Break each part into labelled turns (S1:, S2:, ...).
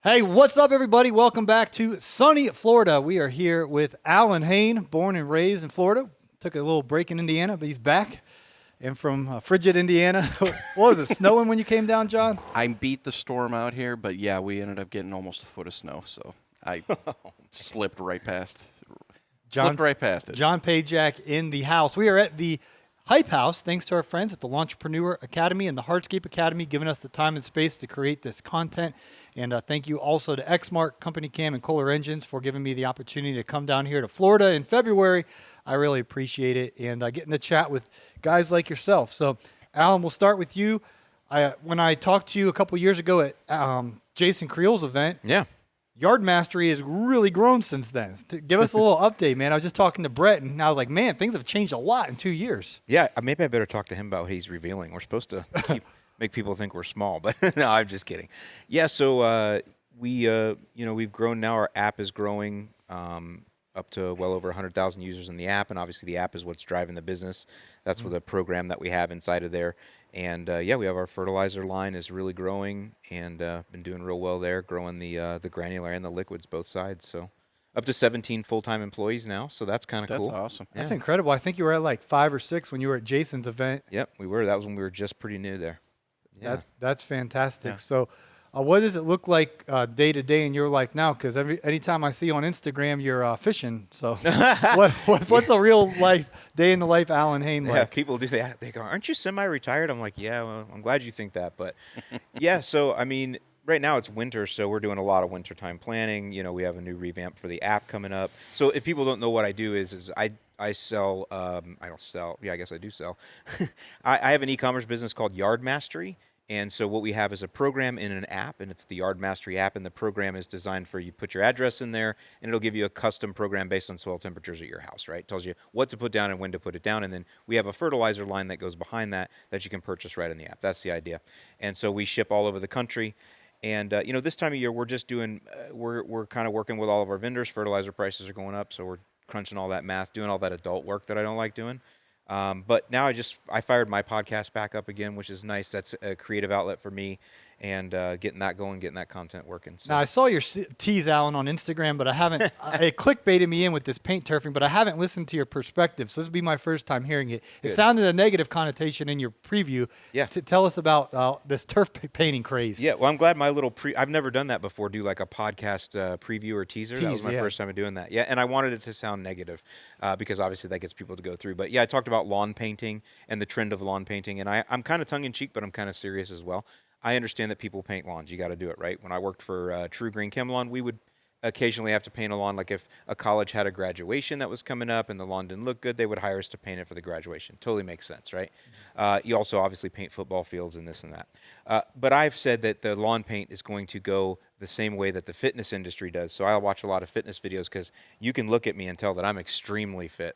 S1: Hey, what's up, everybody? Welcome back to sunny Florida. We are here with Allyn Hane, born and raised in Florida. Took a little break in Indiana, but he's back. And from frigid Indiana. What was it, snowing when you came down, John?
S2: I beat the storm out here, but yeah, we ended up getting almost a foot of snow, so I slipped right past it.
S1: John Pajak in the house. We are at the Hype House, thanks to our friends at the Launchpreneur Academy and the Hardscape Academy, giving us the time and space to create this content. And thank you also to Xmark, Company Cam, and Kohler Engines for giving me the opportunity to come down here to Florida in February. I really appreciate it, and getting to chat with guys like yourself. So, Allyn, we'll start with you. When I talked to you a couple years ago at Jason Creel's event, Yard Mastery has really grown since then. Give us a little update, man. I was just talking to Brett, and I was like, man, things have changed a lot in 2 years.
S3: Yeah, maybe I better talk to him about what he's revealing. We're supposed to make people think we're small, but no, I'm just kidding. Yeah, so we've grown now. Our app is growing up to well over 100,000 users in the app, and obviously the app is what's driving the business. That's with the program that we have inside of there. And we have our fertilizer line is really growing and been doing real well there, growing the granular and the liquids both sides. So up to 17 full-time employees now, so that's kind of cool.
S2: That's awesome.
S1: That's incredible. I think you were at like 5 or 6 when you were at Jason's event.
S3: Yep, we were. That was when we were just pretty new there. Yeah.
S1: That's fantastic.
S2: Yeah.
S1: So what does it look like day to day in your life now? Because anytime I see you on Instagram, you're fishing. So what's a real life, day in the life Allyn Hane like?
S3: Yeah, people do that. They go, aren't you semi-retired? I'm like, yeah, well, I'm glad you think that. But, yeah, so, I mean, right now it's winter, so we're doing a lot of wintertime planning. You know, we have a new revamp for the app coming up. So if people don't know what I do is I sell, I don't sell, yeah, I guess I do sell. I have an e-commerce business called Yard Mastery. And so what we have is a program in an app, and it's the Yard Mastery app, and the program is designed for you put your address in there, and it'll give you a custom program based on soil temperatures at your house, right? It tells you what to put down and when to put it down, and then we have a fertilizer line that goes behind that you can purchase right in the app. That's the idea. And so we ship all over the country. And, this time of year, we're just doing, we're kind of working with all of our vendors. Fertilizer prices are going up, so we're crunching all that math, doing all that adult work that I don't like doing. But now I fired my podcast back up again, which is nice. That's a creative outlet for me, and getting that going, getting that content working. So.
S1: Now, I saw your tease, Allyn, on Instagram, but I haven't, it clickbaited me in with this paint turfing, but I haven't listened to your perspective, so this will be my first time hearing it. It sounded a negative connotation in your preview.
S3: Yeah.
S1: Tell us about this turf painting craze.
S3: Yeah, well, I'm glad my little I've never done that before, do like a podcast preview or teaser. That was my first time doing that. Yeah, and I wanted it to sound negative because obviously that gets people to go through. But yeah, I talked about lawn painting and the trend of lawn painting, and I'm kind of tongue-in-cheek, but I'm kind of serious as well. I understand that people paint lawns. You got to do it, right? When I worked for True Green Chem Lawn, we would occasionally have to paint a lawn. Like if a college had a graduation that was coming up and the lawn didn't look good, they would hire us to paint it for the graduation. Totally makes sense, right? You also obviously paint football fields and this and that. But I've said that the lawn paint is going to go the same way that the fitness industry does. So I watch a lot of fitness videos because you can look at me and tell that I'm extremely fit.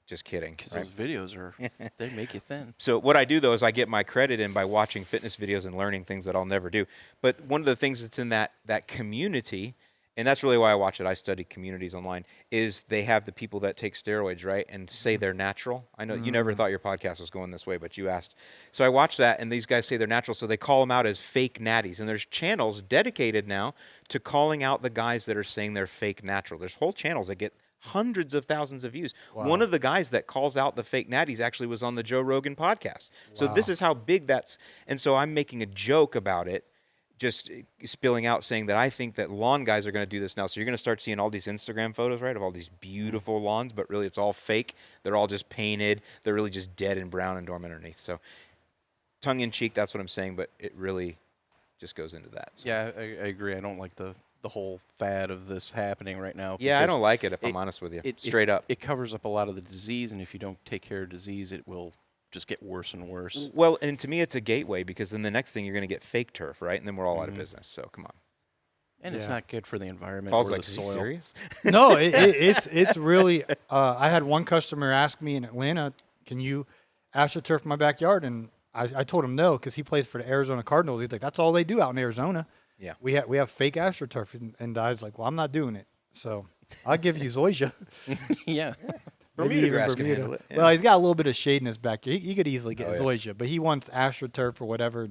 S3: Just kidding.
S2: Because those videos they make you thin.
S3: So what I do, though, is I get my credit in by watching fitness videos and learning things that I'll never do. But one of the things that's in that community, and that's really why I watch it, I study communities online, is they have the people that take steroids, right, and say they're natural. I know you never thought your podcast was going this way, but you asked. So I watch that, and these guys say they're natural, so they call them out as fake natties. And there's channels dedicated now to calling out the guys that are saying they're fake natural. There's whole channels that get hundreds of thousands of views. Wow. One of the guys that calls out the fake natties actually was on the Joe Rogan podcast. So this is how big that's, and so I'm making a joke about it, just spilling out saying that I think that lawn guys are going to do this now. So you're going to start seeing all these Instagram photos, right, of all these beautiful lawns, but really it's all fake. They're all just painted. They're really just dead and brown and dormant underneath. So tongue in cheek, that's what I'm saying, but it really just goes into that. So.
S2: Yeah, I agree. I don't like the whole fad of this happening right now.
S3: Yeah, I don't like it, if I'm honest with you, straight up.
S2: It covers up a lot of the disease, and if you don't take care of disease, it will just get worse and worse.
S3: Well, and to me, it's a gateway, because then the next thing you're going to get fake turf, right? And then we're all out of business, so come on.
S2: And it's not good for the environment
S3: Paul's
S2: or
S3: like,
S2: the soil.
S3: Are you serious?
S1: No, it's really, I had one customer ask me in Atlanta, can you AstroTurf my backyard? And I told him no, because he plays for the Arizona Cardinals. He's like, that's all they do out in Arizona.
S3: Yeah,
S1: we have fake AstroTurf, and I was like, well, I'm not doing it. So I'll give you Zoysia.
S2: Yeah.
S3: Bermuda grass can handle it. Yeah.
S1: Well, he's got a little bit of shade in his backyard. He could easily get Zoysia, but he wants AstroTurf or whatever.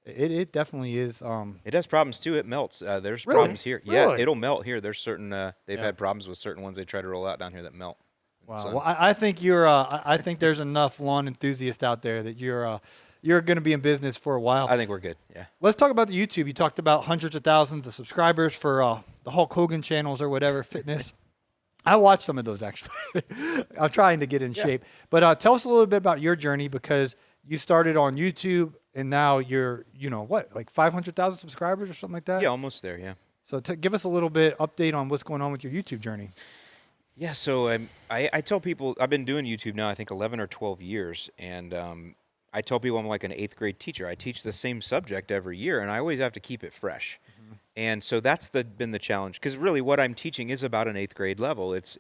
S1: It definitely is.
S3: It has problems too. It melts. There's
S1: Really?
S3: problems here. Yeah,
S1: Really?
S3: it'll melt here. There's certain they've
S2: Yeah.
S3: had problems with certain ones they try to roll out down here that melt. in the
S1: Wow.
S3: sun.
S1: Well, I think you're. I think there's enough lawn enthusiasts out there that you're going to be in business for a while.
S3: I think we're good. Yeah.
S1: Let's talk about the YouTube. You talked about hundreds of thousands of subscribers for the Hulk Hogan channels or whatever, fitness. I watched some of those actually. I'm trying to get in shape. But tell us a little bit about your journey, because you started on YouTube and now you're, like 500,000 subscribers or something like that?
S3: Yeah, almost there. Yeah.
S1: So give us a little bit update on what's going on with your YouTube journey.
S3: Yeah, so I tell people I've been doing YouTube now, I think 11 or 12 years, and I tell people I'm like an 8th grade teacher. I teach the same subject every year, and I always have to keep it fresh. And so that's been the challenge, because really what I'm teaching is about an 8th grade level. It's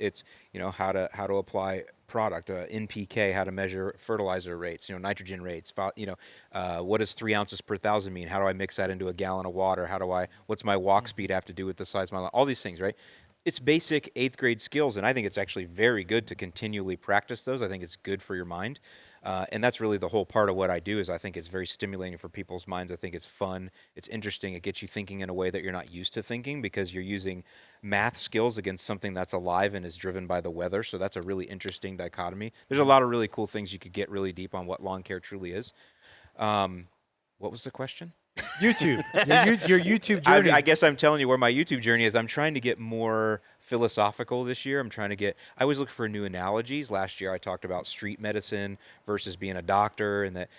S3: how to apply product, NPK, how to measure fertilizer rates, nitrogen rates, what does 3 ounces per thousand mean? How do I mix that into a gallon of water? What's my walk speed have to do with the size of my lawn? All these things, right? It's basic 8th grade skills, and I think it's actually very good to continually practice those. I think it's good for your mind. And that's really the whole part of what I do. Is I think it's very stimulating for people's minds. I think it's fun. It's interesting. It gets you thinking in a way that you're not used to thinking, because you're using math skills against something that's alive and is driven by the weather. So that's a really interesting dichotomy. There's a lot of really cool things you could get really deep on what lawn care truly is. What was the question?
S1: YouTube. your YouTube journey.
S3: I guess I'm telling you where my YouTube journey is. I'm trying to get more philosophical this year. I always look for new analogies. Last year I talked about street medicine versus being a doctor, and that,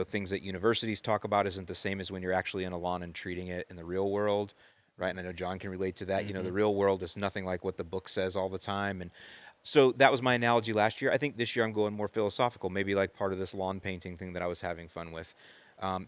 S3: things that universities talk about isn't the same as when you're actually in a lawn and treating it in the real world, right? And I know John can relate to that.
S1: Mm-hmm.
S3: The real world is nothing like what the book says all the time. And so that was my analogy last year. I think this year I'm going more philosophical, maybe like part of this lawn painting thing that I was having fun with.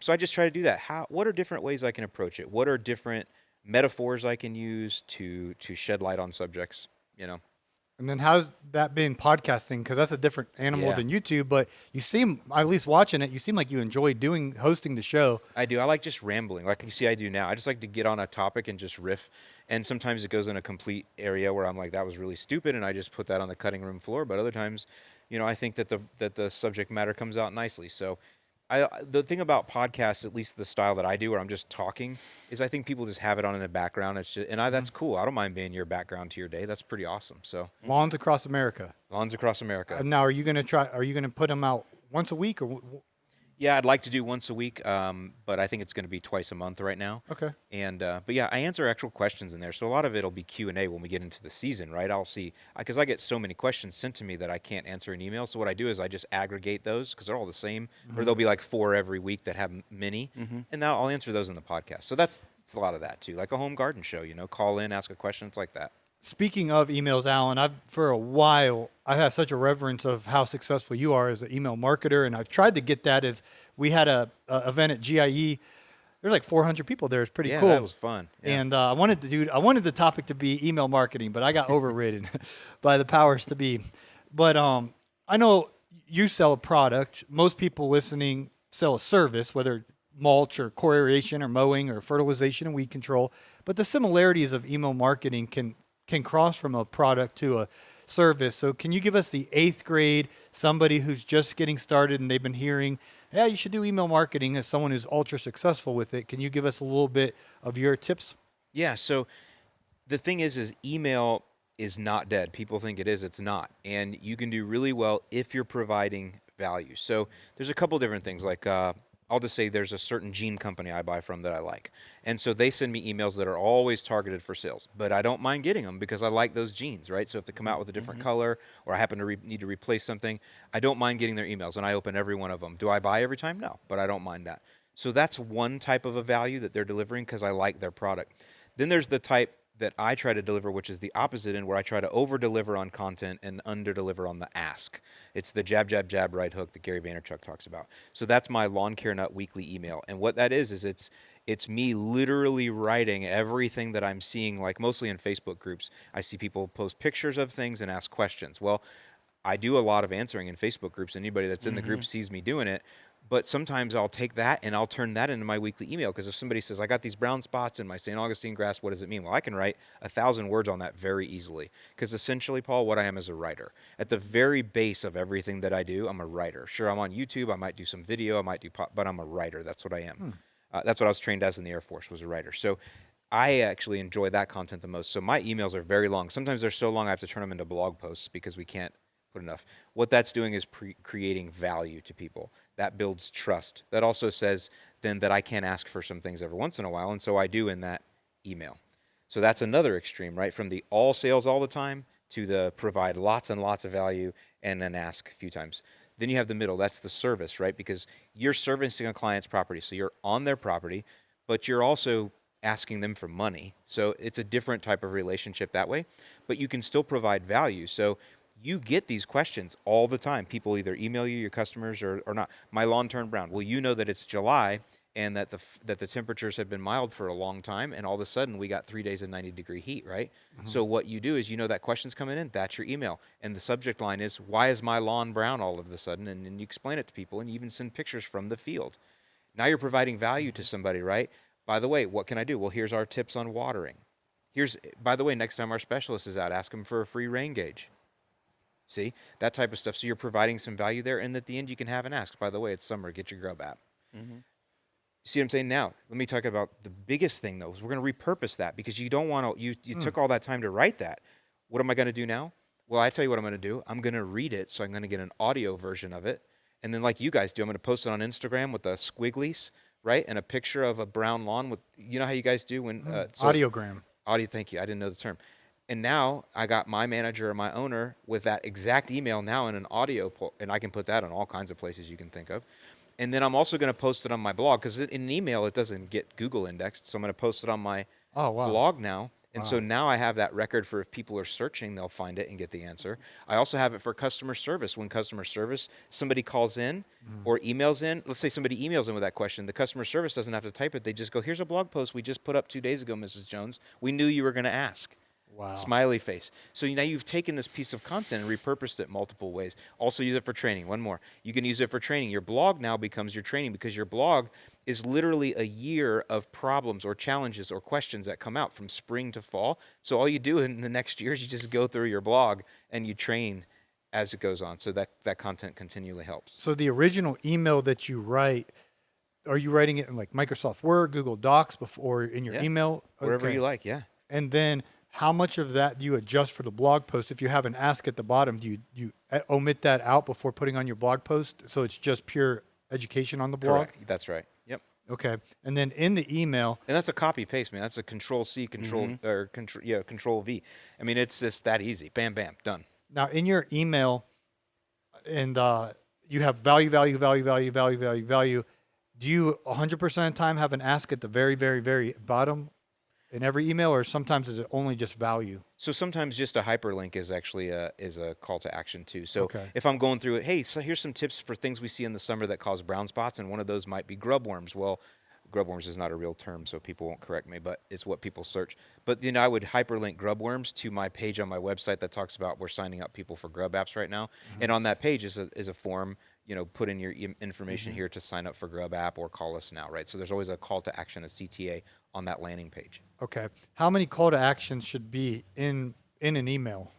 S3: So I just try to do that. What are different ways I can approach it? What are different metaphors I can use to shed light on subjects?
S1: And then how's that been podcasting? Because that's a different animal
S3: Yeah.
S1: than YouTube, but you seem, at least watching it, you seem like you enjoy hosting the show.
S3: I do. I like just rambling, like you see I do now. I just like to get on a topic and just riff. And sometimes it goes in a complete area where I'm like, that was really stupid, and I just put that on the cutting room floor. But other times, I think that the subject matter comes out nicely. So the thing about podcasts, at least the style that I do, where I'm just talking, is I think people just have it on in the background. It's just, that's cool. I don't mind being your background to your day. That's pretty awesome. So
S1: Lawns across America.
S3: Lawns Across America.
S1: Now, are you going to put them out once a week or?
S3: Yeah, I'd like to do once a week, but I think it's going to be twice a month right now.
S1: Okay.
S3: And but yeah, I answer actual questions in there, so a lot of it'll be Q&A when we get into the season, right? I'll see, because I get so many questions sent to me that I can't answer an email. So what I do is I just aggregate those, because they're all the same, or there'll be like 4 every week that have many, and now I'll answer those in the podcast. So that's a lot of that too, like a home garden show. Call in, ask a question, it's like that.
S1: Speaking of emails, Allyn, for a while, I've had such a reverence of how successful you are as an email marketer, and I've tried to get that. As we had a event at GIE, there's like 400 people there. It's pretty cool.
S3: Yeah, that was fun. Yeah.
S1: And I wanted the topic to be email marketing, but I got overridden by the powers to be. But I know you sell a product. Most people listening sell a service, whether mulch or core aeration or mowing or fertilization and weed control. But the similarities of email marketing can cross from a product to a service. So can you give us the 8th grade, somebody who's just getting started and they've been hearing, yeah, you should do email marketing, as someone who's ultra successful with it? Can you give us a little bit of your tips?
S3: Yeah, so the thing is email is not dead. People think it is, it's not. And you can do really well if you're providing value. So there's a couple different things, like I'll just say there's a certain jean company I buy from that I like. And so they send me emails that are always targeted for sales, but I don't mind getting them because I like those jeans, right? So if they come out with a different color, or I happen to need to replace something, I don't mind getting their emails, and I open every one of them. Do I buy every time? No, but I don't mind that. So that's one type of a value that they're delivering because I like their product. Then there's the type that I try to deliver, which is the opposite end, where I try to over-deliver on content and under-deliver on the ask. It's the jab, jab, jab, right hook that Gary Vaynerchuk talks about. So that's my Lawn Care Nut weekly email. And what that is it's me literally writing everything that I'm seeing, like mostly in Facebook groups. I see people post pictures of things and ask questions. Well, I do a lot of answering in Facebook groups. Anybody that's in the group sees me doing it. But sometimes I'll take that and I'll turn that into my weekly email, because if somebody says, I got these brown spots in my St. Augustine grass, what does it mean? Well, I can write 1,000 words on that very easily, because essentially, Paul, what I am is a writer. At the very base of everything that I do, I'm a writer. Sure, I'm on YouTube. I might do some video. I might do but I'm a writer. That's what I am. That's what I was trained as in the Air Force, was a writer. So I actually enjoy that content the most. So my emails are very long. Sometimes they're so long I have to turn them into blog posts because we can't put enough. What that's doing is creating value to people. That builds trust. That also says then that I can ask for some things every once in a while, and so I do in that email. So that's another extreme, right? From the all sales all the time to the provide lots and lots of value and then ask a few times. Then you have the middle. That's the service, right? Because you're servicing a client's property. So you're on their property, but you're also asking them for money. So it's a different type of relationship that way, but you can still provide value. So you get these questions all the time. People either email you, your customers, or not. My lawn turned brown. Well, you know that it's July and that the temperatures have been mild for a long time, and all of a sudden we got 3 days of 90-degree heat, right? Mm-hmm. So what you do is, you know that question's coming in, that's your email. And the subject line is, why is my lawn brown all of a sudden? And you explain it to people, and you even send pictures from the field. Now you're providing value to somebody, right? By the way, what can I do? Well, here's our tips on watering. By the way, next time our specialist is out, ask them for a free rain gauge. See, that type of stuff. So you're providing some value there, and at the end you can have an ask. By the way, it's summer, get your Grub app. Mm-hmm. See what I'm saying? Now, let me talk about the biggest thing, though, is we're going to repurpose that, because you don't want to, you took all that time to write that. What am I going to do now? Well, I tell you what I'm going to do. I'm going to read it, so I'm going to get an audio version of it. And then like you guys do, I'm going to post it on Instagram with the squigglies, right? And a picture of a brown lawn with, you know how you guys do when...
S1: audiogram.
S3: Audio, thank you. I didn't know the term. And now I got my manager or my owner with that exact email now in an audio, and I can put that on all kinds of places you can think of. And then I'm also going to post it on my blog, because in an email it doesn't get Google indexed. So I'm going to post it on my blog now. And so now I have that record for if people are searching, they'll find it and get the answer. I also have it for customer service. When customer service, somebody calls in or emails in, let's say somebody emails in with that question, the customer service doesn't have to type it. They just go, here's a blog post we just put up 2 days ago, Mrs. Jones. We knew you were going to ask.
S1: Wow.
S3: Smiley face. So now you've taken this piece of content and repurposed it multiple ways. Also use it for training. One more. You can use it for training. Your blog now becomes your training, because your blog is literally a year of problems or challenges or questions that come out from spring to fall. So all you do in the next year is you just go through your blog and you train as it goes on. So that content continually helps.
S1: So the original email that you write, are you writing it in like Microsoft Word, Google Docs, before in your email?
S3: Wherever you like, yeah.
S1: And then how much of that do you adjust for the blog post? If you have an ask at the bottom, do you omit that out before putting on your blog post, so it's just pure education on the blog?
S3: Correct. That's right. Yep.
S1: Okay. And then in the email,
S3: and that's a copy paste, man. That's a Control C, Control V. I mean, it's just that easy. Bam, bam, done.
S1: Now in your email, and you have value. Do you 100% of the time have an ask at the very, very, very bottom in every email, or sometimes is it only just value?
S3: So sometimes just a hyperlink is actually a call to action too. So if I'm going through it, hey, so here's some tips for things we see in the summer that cause brown spots, and one of those might be grub worms. Well, grub worms is not a real term, so people won't correct me, but it's what people search. But I would hyperlink grub worms to my page on my website that talks about we're signing up people for grub apps right now, and on that page is a form. Put in your information here to sign up for Grub app or call us now, right? So there's always a call to action, a CTA, on that landing page.
S1: Okay. How many call to actions should be in an email?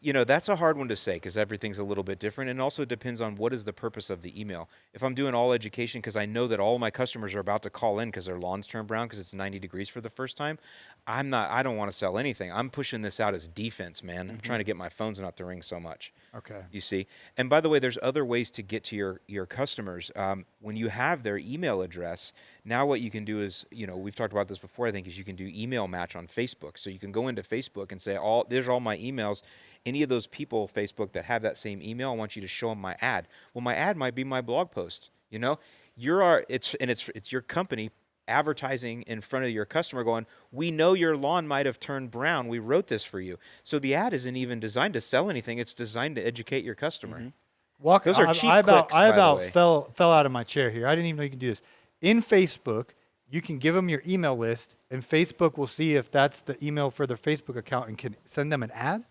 S3: That's a hard one to say, because everything's a little bit different, and also depends on what is the purpose of the email. If I'm doing all education because I know that all of my customers are about to call in because their lawns turn brown because it's 90 degrees for the first time, I don't want to sell anything. I'm pushing this out as defense, man. I'm trying to get my phones not to ring so much.
S1: Okay.
S3: You see? And by the way, there's other ways to get to your customers. When you have their email address, now what you can do is, we've talked about this before, I think, is you can do email match on Facebook. So you can go into Facebook and say, there's all my emails. Any of those people, Facebook, that have that same email, I want you to show them my ad. Well, my ad might be my blog post. It's your company advertising in front of your customer going, we know your lawn might have turned brown. We wrote this for you. So the ad isn't even designed to sell anything. It's designed to educate your customer.
S1: Mm-hmm.
S3: Those are cheap clicks,
S1: I about fell out of my chair here. I didn't even know you could do this. In Facebook, you can give them your email list, and Facebook will see if that's the email for their Facebook account and can send them an ad?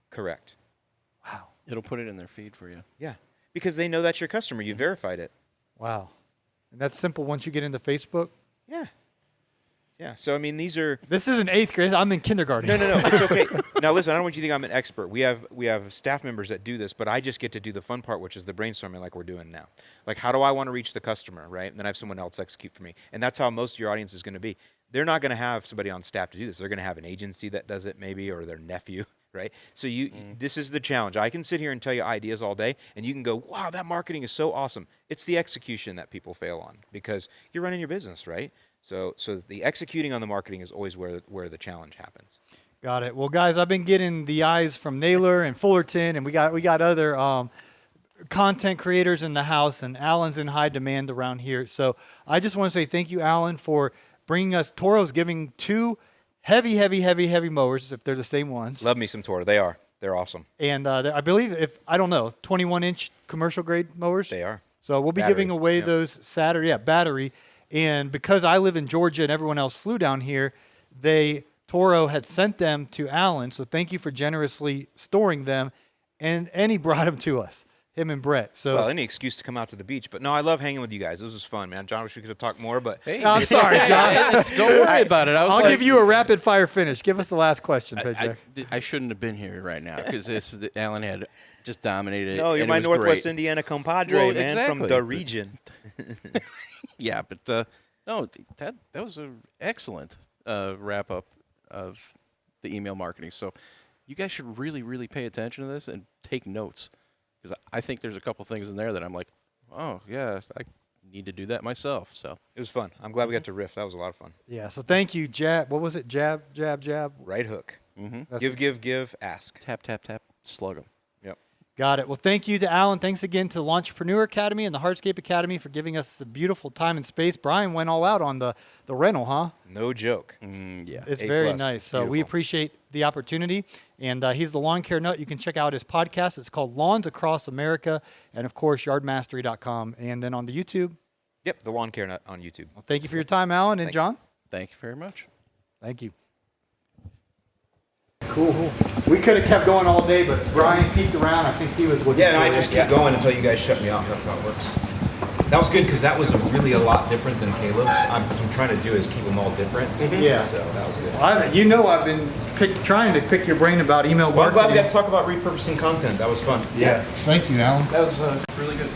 S3: Correct.
S1: Wow.
S2: It'll put it in their feed for you.
S3: Yeah, because they know that's your customer. You verified it.
S1: Wow. And that's simple once you get into Facebook?
S3: Yeah. Yeah. So I mean, these are.
S1: This isn't 8th grade. I'm in kindergarten.
S3: No. It's okay. Now listen, I don't want you to think I'm an expert. We have staff members that do this, but I just get to do the fun part, which is the brainstorming, like we're doing now. Like, how do I want to reach the customer, right? And then I have someone else execute for me, and that's how most of your audience is going to be. They're not going to have somebody on staff to do this. They're going to have an agency that does it, maybe, or their nephew, right? So this is the challenge. I can sit here and tell you ideas all day, and you can go, wow, that marketing is so awesome. It's the execution that people fail on because you're running your business, right? So the executing on the marketing is always where the challenge happens.
S1: Got it. Well, guys, I've been getting the eyes from Naylor and Fullerton, and we got other content creators in the house, and Allyn's in high demand around here. So I just want to say thank you, Allyn, for bringing us. Toro's giving 2 heavy mowers, if they're the same ones.
S3: Love me some Toro. They are. They're awesome.
S1: And I believe, 21-inch commercial grade mowers.
S3: They are.
S1: So we'll be
S3: Battery.
S1: giving away those Saturday. Yeah, battery. And because I live in Georgia and everyone else flew down here, Toro had sent them to Allyn. So thank you for generously storing them. And he brought them to us, him and Brett. So
S3: Well, any excuse to come out to the beach. But no, I love hanging with you guys. This was fun, man. John, I wish we could have talked more, but
S2: Hey,
S1: I'm sorry, John.
S2: don't worry about it.
S1: I'll give you a rapid fire finish. Give us the last question,
S2: I,
S1: Pajak.
S2: I shouldn't have been here right now because Allyn had just dominated.
S3: no, you're
S2: and
S3: my
S2: it was
S3: Northwest
S2: great.
S3: Indiana compadre,
S2: Well,
S3: man, from
S2: exactly,
S3: the
S2: but-
S3: region.
S2: Yeah, but no, that was an excellent wrap up of the email marketing. So you guys should really pay attention to this and take notes because I think there's a couple things in there that I'm like, oh yeah, I need to do that myself. So
S3: It was fun. I'm glad we got to riff. That was a lot of fun.
S1: Yeah, so thank you, Jab. What was it? Jab.
S3: Right hook.
S1: That's
S3: Give, ask.
S2: tap, slug them.
S3: Yep.
S1: Got it. Well, thank you to Allyn. Thanks again to the Launchpreneur Academy and the Hardscape Academy for giving us the beautiful time and space. Brian went all out on the rental, huh?
S3: No joke.
S2: Yeah.
S1: It's
S3: A+.
S1: very nice. So we
S3: Beautiful.
S1: appreciate the opportunity. And he's the Lawn Care Nut. You can check out his podcast. It's called Lawns Across America. And, of course, yardmastery.com. And then on the YouTube.
S3: Yep, the Lawn Care Nut on YouTube.
S1: Well, thank you for your time, Allyn and
S3: Thanks.
S1: John.
S2: Thank you very much.
S1: Thank you. Cool. We could have kept going all day, but Brian peeked around. I think he was looking
S4: Yeah, and
S1: for
S4: I
S1: it.
S4: just keep going until you guys shut me off. That's how it works. That was good because that was really a lot different than Caleb's. I'm trying to do is keep them all different.
S1: Yeah.
S4: So that was good.
S1: I've been trying to pick your brain about email
S4: Well, I'm glad we
S1: marketing.
S4: got to talk about repurposing content. That was fun.
S1: Yeah. Thank you, Allyn.
S2: That was really good.